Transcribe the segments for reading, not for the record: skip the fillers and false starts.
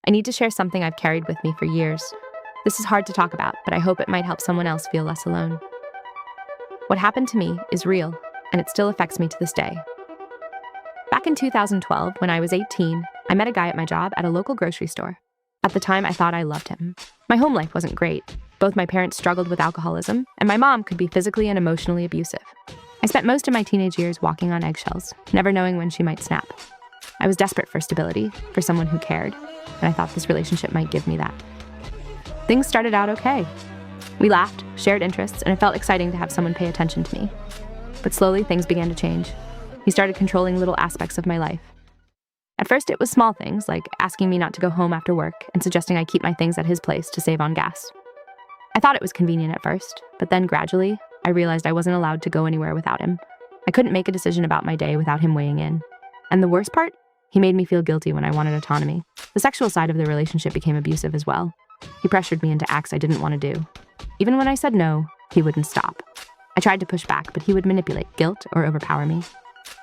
I need to share something I've carried with me for years. This is hard to talk about, but I hope it might help someone else feel less alone. What happened to me is real, and it still affects me to this day. Back in 2012, when I was 18, I met a guy at my job at a local grocery store. At the time, I thought I loved him. My home life wasn't great. Both my parents struggled with alcoholism, and my mom could be physically and emotionally abusive. I spent most of my teenage years walking on eggshells, never knowing when she might snap. I was desperate for stability, for someone who cared, and I thought this relationship might give me that. Things started out okay. We laughed, shared interests, and it felt exciting to have someone pay attention to me. But slowly, things began to change. He started controlling little aspects of my life. At first, it was small things, like asking me not to go home after work and suggesting I keep my things at his place to save on gas. I thought it was convenient at first, but then gradually, I realized I wasn't allowed to go anywhere without him. I couldn't make a decision about my day without him weighing in. And the worst part? He made me feel guilty when I wanted autonomy. The sexual side of the relationship became abusive as well. He pressured me into acts I didn't want to do. Even when I said no, he wouldn't stop. I tried to push back, but he would manipulate, guilt, or overpower me.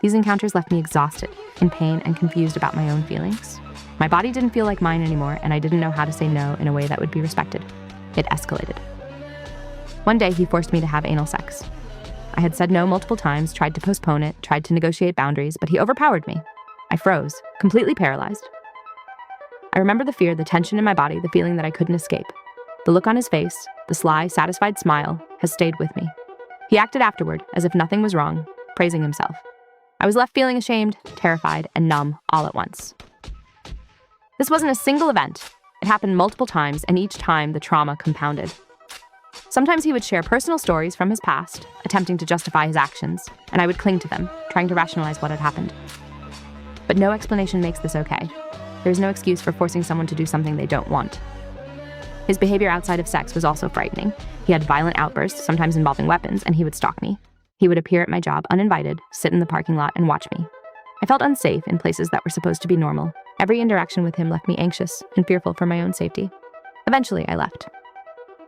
These encounters left me exhausted, in pain, and confused about my own feelings. My body didn't feel like mine anymore, and I didn't know how to say no in a way that would be respected. It escalated. One day, he forced me to have anal sex. I had said no multiple times, tried to postpone it, tried to negotiate boundaries, but he overpowered me. I froze, completely paralyzed. I remember the fear, the tension in my body, the feeling that I couldn't escape. The look on his face, the sly, satisfied smile, has stayed with me. He acted afterward, as if nothing was wrong, praising himself. I was left feeling ashamed, terrified, and numb all at once. This wasn't a single event. It happened multiple times, and each time the trauma compounded. Sometimes he would share personal stories from his past, attempting to justify his actions, and I would cling to them, trying to rationalize what had happened. But no explanation makes this okay. There is no excuse for forcing someone to do something they don't want. His behavior outside of sex was also frightening. He had violent outbursts, sometimes involving weapons, and he would stalk me. He would appear at my job uninvited, sit in the parking lot, and watch me. I felt unsafe in places that were supposed to be normal. Every interaction with him left me anxious and fearful for my own safety. Eventually, I left.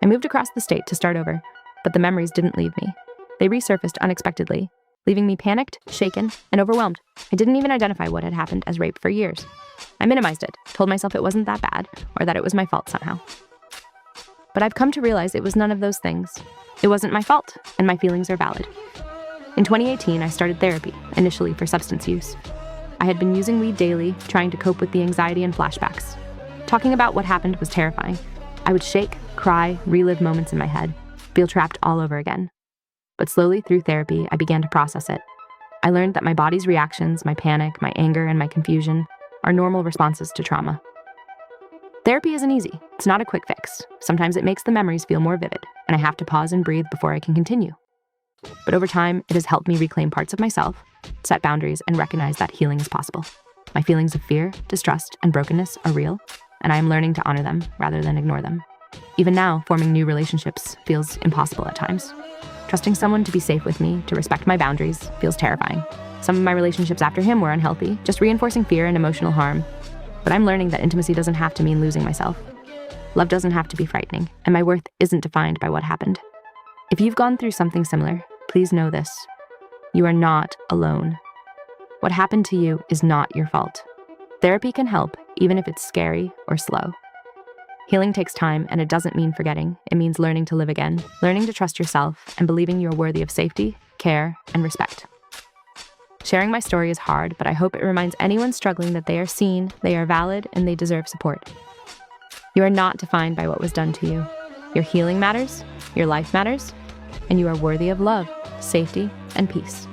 I moved across the state to start over, but the memories didn't leave me. They resurfaced unexpectedly, leaving me panicked, shaken, and overwhelmed. I didn't even identify what had happened as rape for years. I minimized it, told myself it wasn't that bad, or that it was my fault somehow. But I've come to realize it was none of those things. It wasn't my fault, and my feelings are valid. In 2018, I started therapy, initially for substance use. I had been using weed daily, trying to cope with the anxiety and flashbacks. Talking about what happened was terrifying. I would shake, cry, relive moments in my head, feel trapped all over again. But slowly, through therapy, I began to process it. I learned that my body's reactions, my panic, my anger, and my confusion are normal responses to trauma. Therapy isn't easy. It's not a quick fix. Sometimes it makes the memories feel more vivid, and I have to pause and breathe before I can continue. But over time, it has helped me reclaim parts of myself, set boundaries, and recognize that healing is possible. My feelings of fear, distrust, and brokenness are real, and I am learning to honor them rather than ignore them. Even now, forming new relationships feels impossible at times. Trusting someone to be safe with me, to respect my boundaries, feels terrifying. Some of my relationships after him were unhealthy, just reinforcing fear and emotional harm. But I'm learning that intimacy doesn't have to mean losing myself. Love doesn't have to be frightening, and my worth isn't defined by what happened. If you've gone through something similar, please know this. You are not alone. What happened to you is not your fault. Therapy can help, even if it's scary or slow. Healing takes time, and it doesn't mean forgetting. It means learning to live again, learning to trust yourself, and believing you're worthy of safety, care, and respect. Sharing my story is hard, but I hope it reminds anyone struggling that they are seen, they are valid, and they deserve support. You are not defined by what was done to you. Your healing matters, your life matters, and you are worthy of love, safety, and peace.